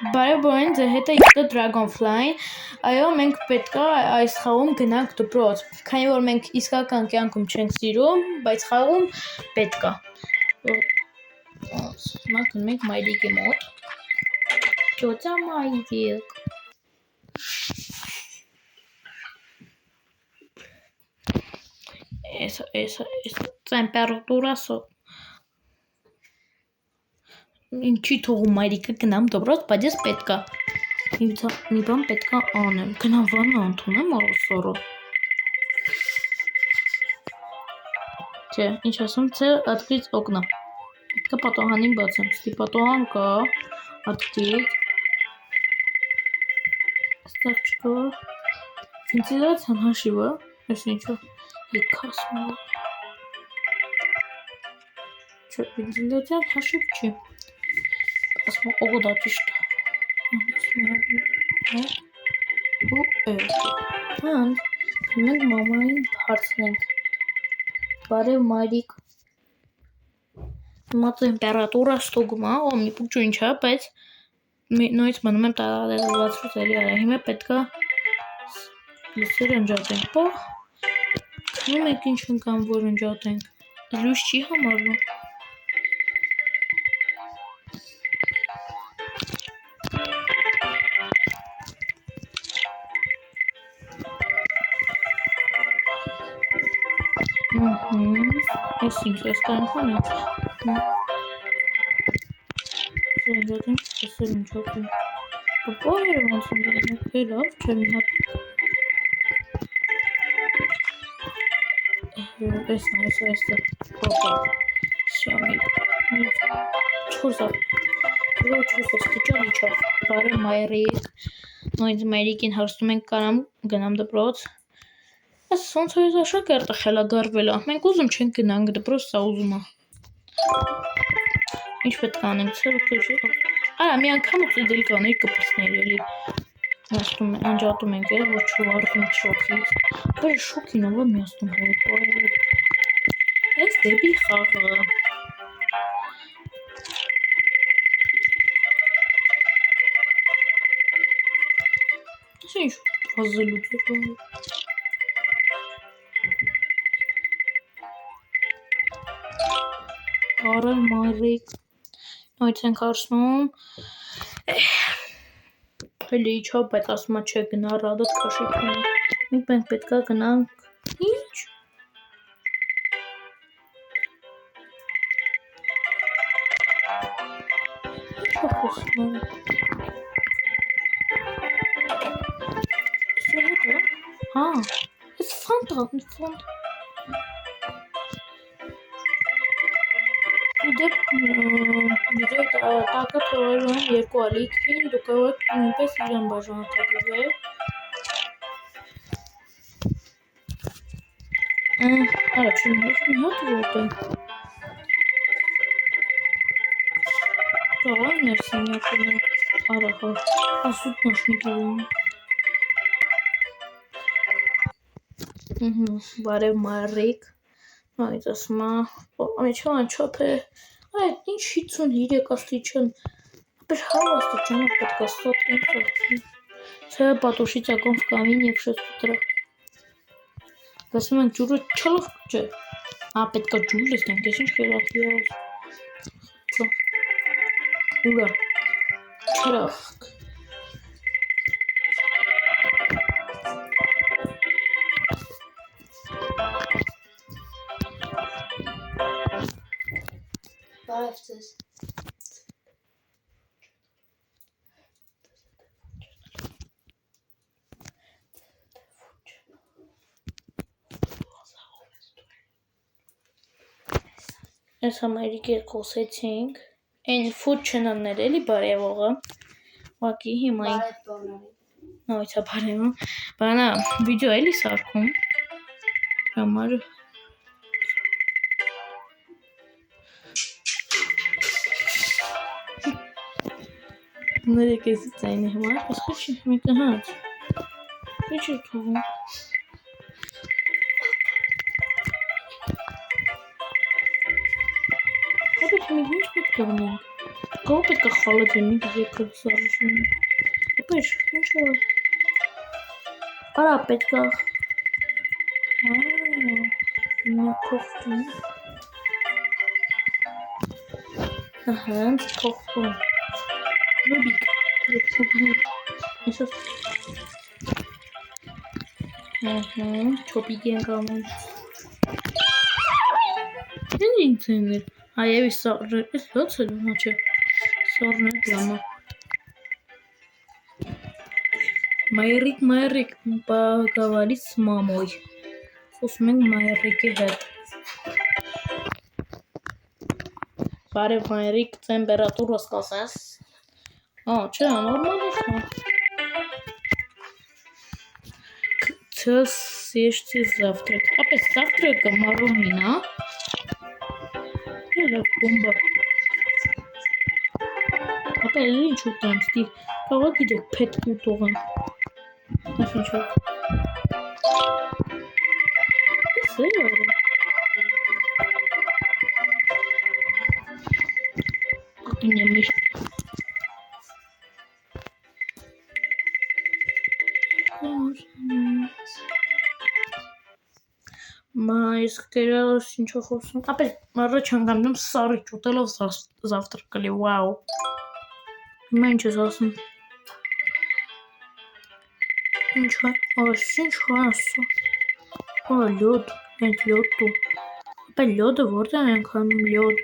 Բարեբոյն ձեր հետ է եկել Dragonfly-ն, այո, մենք պետք է այս խաղում գնանք դպրոց, քանի որ մենք իսկական կյանքում չենք սիրում, բայց խաղում պետք է։ Հիմա գնում ենք մայրիկի մոտ։ Ճոճա մայրիկ։ Esa տեմպերատուրա ինչի թողում մայրիկը գնամ դպրոց, բայց ես պետք է մի բան պետք է անեմ, գնամ վաննա ընդունեմ առուսորը։ Չէ, ինչ ասում, չէ, открыть окна։ Պետք է պատահանին բացեմ, ստի պատահան կա, открыть։ Ստեղ չկա։ Վենտիլյացիան հաշիվ է, ես ինչո, եկասմ է։ Չէ, վենտիլյացիան հաշիվ չի։ Ասում օգոդա ճիշտ է։ Ու հան, մենք մամային հարցնենք։ Բարև մայրիկ։ Հիմա տեմպերատուրա ստուգում է, ու մի փոքր ինչ է, բայց նույնիսկ մնում եմ տարածրուց էլի արա։ Հիմա պետք է լսեր ընջատենք, պա։ Քնում եք ինչ ընկան, որ ընջատենք։ Լույս չի համարվում։ Ես ինձ ես կանքան է։ Զրդենք, տեսել ինչոք են։ Պապա երևանցում դրանք է լավ, չէ մի հատ։ Եսը, պապա, շամի, չորս աստիճան իչավ, բարև մայրիկ, նույնց մայրիկին հարցնում ենք կարամ գնամ դպրոց, ես ոնց որ ես աշակերտը խելագարվել է, մենք ուզում չենք գնանք դպրոց, սա ուզում է, ինչ պետք անենք, արա մի անգամ ուծի դել կանեի կպրսներ էլի, անջատում ենք էլ, որ չվարվենք շոքից, բեր շոքին ով եմ միաստում հոպայել, ես դեպի խաղը, ես ինչ վազելուց է կողը, Բարև մայրիկ, նույնց ենք հարցնում, հելի իչավ, բայց ասում է չէ գնա ռադոտ կաշիք ունի, մենք պետք է գնանք, ինչ? Ինչ է խոսում է? Սա հետ է? Հա, ես ֆանտ Իդեպ վիդեո տակը թողելու եմ երկու ալիքին, դու կարող եք նույնպես իրան բաժանատակվել։ Առաջին մի հատ ոտ է։ Տաղա մեր սենյակում է արախա, ասուտ նաշնիկիվում է։ Բարև մայրիկ, նույնց ասում է, ամիչան չոպ է, այդ ինչ 53 աստիճան, ապեր հավ աստիճան է պետք է ստոտ ինքը, սա պատոշից ակոմ в камин և 6 утра, լսում ենք ջուրը չլով չէ, պետք է ջուր լսնենք, ես ինչ խելացի է, ուրա, չրախք, Բարև ձեզ։ Ես համայրիկ երկ խոսեցինք, են ֆուտ չնաններ էլի բարևողը, վակի հիմա նոյցա բարևում, բանա վիդեո էլի սարքում, համար Ներեք էսի ծայնի համար, ես խիչ մի կհաց, ինչ է թողում, ապետ մենք ինչ պետք է վնենք, Կողը պետք է խալը գնի դեքը սարժունի։ Ապեր, ինչ է։ Արա պետք է։ Նա կողտում։ Ահա, կողտում։ Ռուբիկ, Այսօր։ Չոպիկ ենք անում։ Ինչ ինձ Այև սառը, ես լոց է լունա չէ, սառն է լամա։ Մայրիկ, բաղավալից մամոյ, խոսում ենք մայրիկի հետ։ Բարև մայրիկ, տեմպերատուրը սկսես։ Չէ, նորմալ է։ Ты съешьте завтрак. Опять завтрак Марунина. Или бомба. Опять ничего там стих. Кого где пет кутова. Ничего. Серьезно? Как мне мышь. Մայիս կերալս ինչո խոսում։ Ապեր առաջ հանգամնում սարի ճուտելով завтракали, վաու։ Հիմա ինչ ես ասում։ Ինչ է ասում։ Լյոդ, ենք լյոդ դու։ Ապեր լյոդը որտեղ ենք անում լյոդ։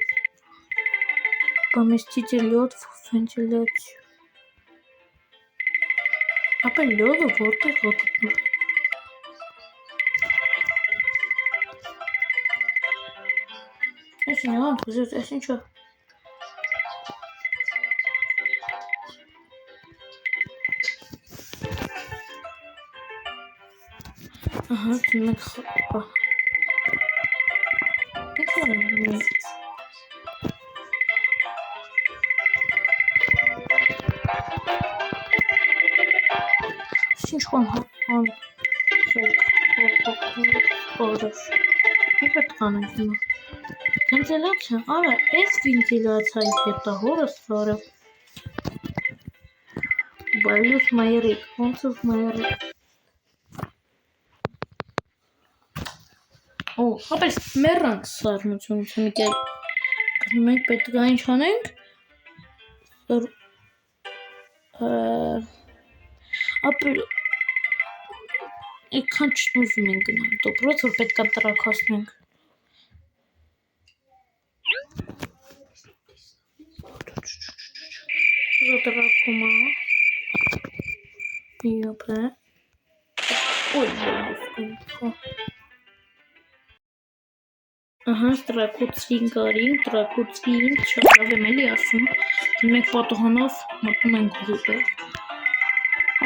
Поместите лед в вентиляцию. Ապեր լյոդը որտեղ է գտնում։ Ես նայում կուզես, ես ինչա։ Ահա, մենք խապա։ Ինչ է։ Ինչ կան օրս։ Ինչ պետք անենք հիմա։ Վենտիլացիա, արա, այս վենտիլացիայի հետ է հորս սարը։ Բայց մայրիկ, ոնց է մայրիկ։ Ապեր մեռանք սառնությունից մի կերպ։ Մենք պետք է ինչ անենք։ Ապեր այդքան չուզում ենք գնալ դոպրոց, որ պետք է տրաքացնենք։ Затракума. Ёпе. Ой, бабушка. Ահա տրակուցին գարին, տրակուցին չորավ եմ էլի ասում, մենք պատոհանով մտնում ենք գուպը։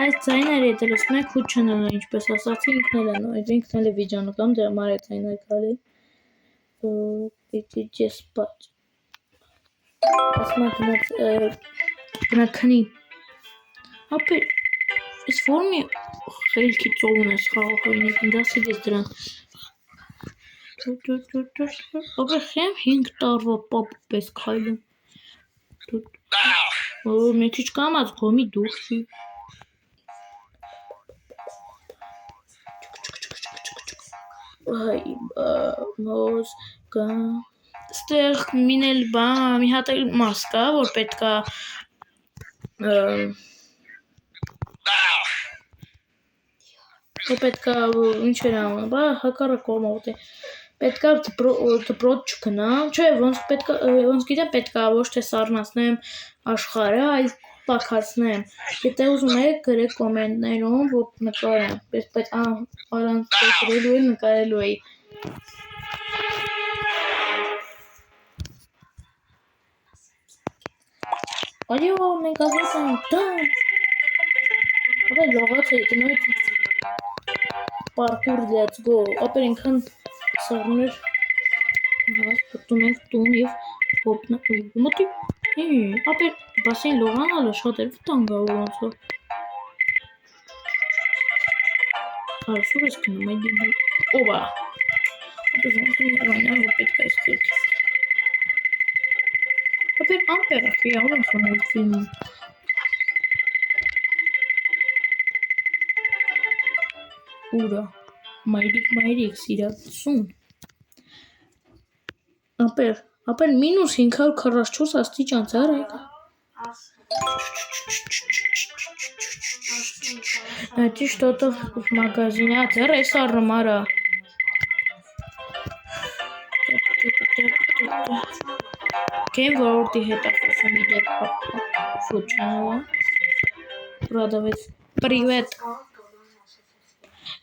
Այս ձայները եթե լսում եք հուտ չնալու, ինչպես ասացի ինքն էլ է վիճանում, դրա համար է ձայներ գալի։ Պիտի ջես պաճ։ Ասում գնաքնի։ Ապեր, ես որմի խելքի ծողուն ես խաղողույնիկ, ինձ ասիդ ես դրան։ Ապեր խեմ 5 տարվա պապ պես քայլում։ Մի քիչ կամած գոմի դուրսի։ Այ մոզ կա։ Ստեղ մինել մի հատ էլ մաս կա, որ պետքա ինչ էր անում, բա հակառը կողմով է։ Պետքա դպրոց չգնամ, չէ, ոնց գիտեմ պետքա ոչ թե սառնացնեմ աշխարհը, այլ տաքացնեմ։ Եթե ուզում եք գրեք կոմենտներում, որ նկարեմ, բայց առանց գրելու էլ նկարելու էի։ Այո, մենք ասես ենք դան։ Ապեր լողաց է գնոյց parkour let's go։ Ապեր ինքան սառներ պտում ենք տուն և մոտի ապեր բասեն լողանալը շատ էր վտանգ է ոնց է։ Արսուր ես կնում այդ դիբի։ Օվա։ Ապեր ոնց են երանյան, որ պետք է այս կերքի։ Ամպեր, ախի, աղոն խա մուլտֆիլմում։ Ուրա, մայրիկ, սիրացուն։ Ապեր մինուս 544 աստիճան ծառ եկա։ Эти что-то в магазине. А, это ресторан Мара. Game World это видео Food Channel. Продавец. Привет.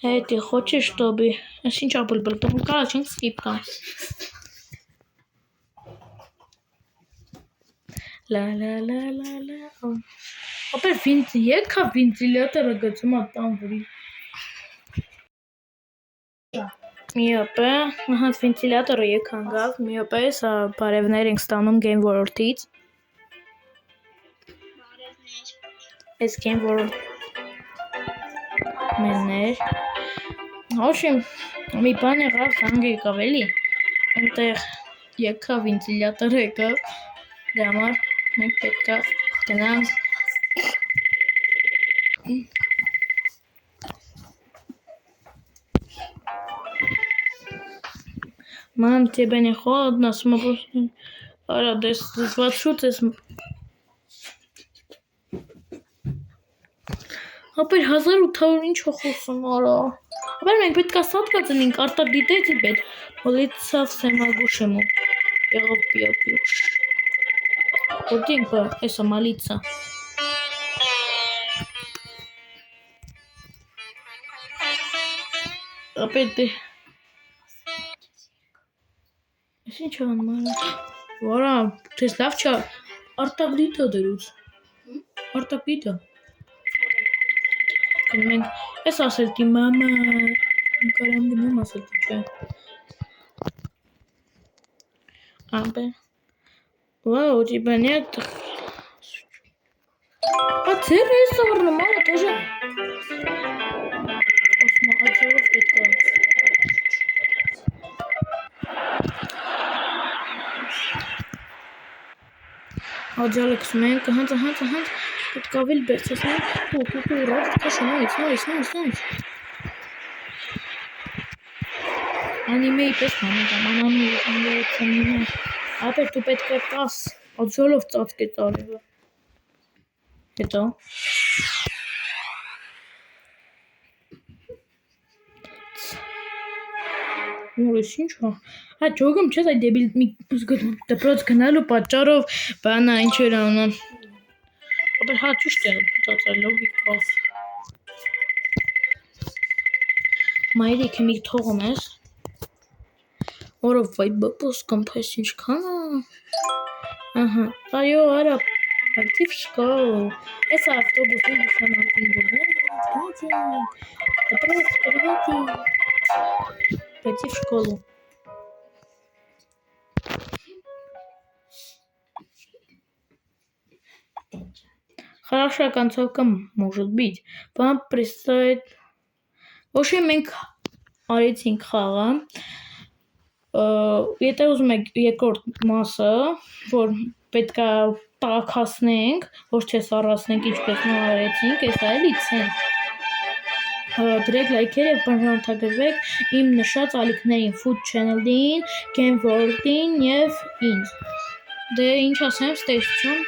Эй, ты хочешь, чтобы... Сейчас был, там короче, скипка. Ла. Ապեր եկա վենտիլյատորը գծում ա տան վրի։ Միապե, ահա վենտիլյատորը եկանգավ, միապե սա բարևներ ենք ստանում Game World-ից։ Այս Game World մեններ։ Ոչմ, մի բան եղավ, զանգ եկավ էլի, այնտեղ եկա վենտիլյատորը եկավ, դե համար մենք պետք է գնանք Мам, тебе не холодно? Ара, դες զվացուց ես... Ապեր 1800 ինչ է խոսում, արա։ Ապեր մենք պետք է սատկա ծնինք, արտագիտեցի պետ, հոլիցավ սեմագուշեմու, եղով պիապյուշ։ Ոտինքը, էսա մալիցա։ Ապեր դե... Ես ինչ ան մանա։ Վարա, թես լավ չա, արտագլիտա դրուց։ Արտագլիտա։ Մենք ես ասելտի մամա, կարամ գնամ ասելտի չէ։ Ապեր։ Վաու, у тебя нет... А церы есть нормально тоже. Осма, а чего պետք է։ Աջալեքս մենք հանց պետք է ավել բերցեսնենք ու ռավ կաշնայից նույց անիմեի պես մանանում ապեր դու պետք է տաս աջալով ծածկեց արևը հետո Ուրիշ ինչ հա Հա ճոգում չես այդ դեբիլ դպրոց գնալու պատճառով բանա ինչ էր անում ապեր հա ճիշտ է դարձա լոգիկով Մայրիկ մի թողում ես Որով վայ բապոս կամպես ինչքան Ահա այո արա Пойти в школу. Это автобус Пойти в школу. Хорошая концовка может быть. Вам предстоит... В общем, մենք արեցինք խաղը Եթե ուզում եք երկրորդ մասը, որ պետք է տաքացնենք, ոչ թե սառացնենք ինչպես նոր արեցինք, այս այլի ցենք դրեք լայքեր և բաժանորդագրվեք իմ նշած ալիքներին Food Channel-ին, Game World-ին և ինձ։ Դե ինչ ասեմ, ստեյցություն